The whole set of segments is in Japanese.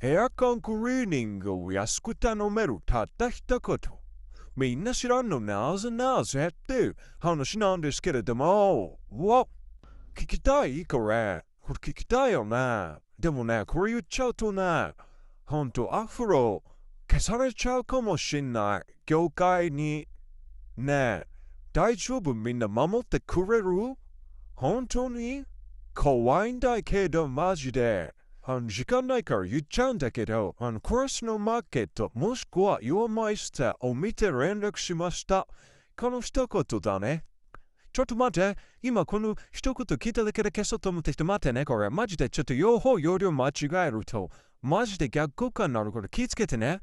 エアコンクリーニングを安く頼めるたった一言。みんな知らんのなぜっていう話なんですけれども、聞きたいこれ聞きたいよね。でもね、これ言っちゃうとね、アフロ消されちゃうかもしんない。業界に。ねえ、大丈夫みんな守ってくれる？本当に怖いんだけど、マジで。時間ないから言っちゃうんだけど、クラスのマーケットもしくはヨアマイスターを見て連絡しました。この一言だね。ちょっと待って、今この一言聞いただけで消そうと思って人待ってね、これ。マジでちょっと用法用量間違えると、マジで逆効果になるから気をつけてね。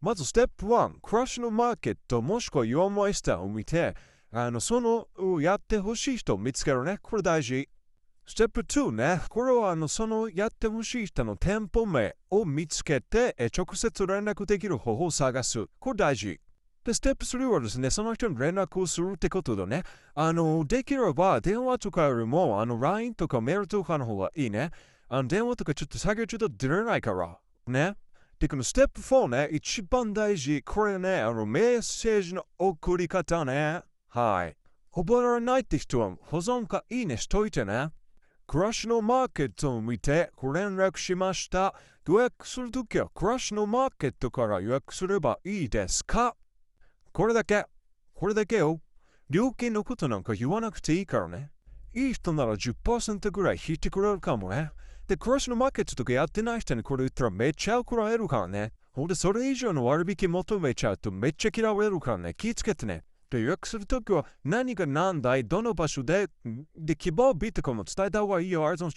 まずステップ1、クラッシュのマーケットもしくはヨアマイスターを見て、やってほしい人を見つけるね。これ大事。ステップ2ね。これはやってほしい人の店舗名を見つけて、直接連絡できる方法を探す。これ大事。で、ステップ3はですね、その人に連絡をするってことだね。できれば電話とかよりも、LINE とかメールとかの方がいいね。電話とかちょっと作業中だと出れないから。ね。で、このステップ4ね、一番大事。これね、メッセージの送り方ね。はい。覚えられないって人は保存かいいねしといてね。クラッシュのマーケットを見てご連絡しました。予約するときはクラッシュのマーケットから予約すればいいですか？これだけ。これだけよ。料金のことなんか言わなくていいからね。いい人なら 10% ぐらい引いてくれるかもね。で、クラッシュのマーケットとかやってない人にこれ言ったらめっちゃ怒られるからね。ほんで、それ以上の割引求めちゃうとめっちゃ嫌われるからね。気をつけてね。で、予約するときは何が何だい、どの場所で、希望日とかも伝えた方がいいよ。ありがとうございます。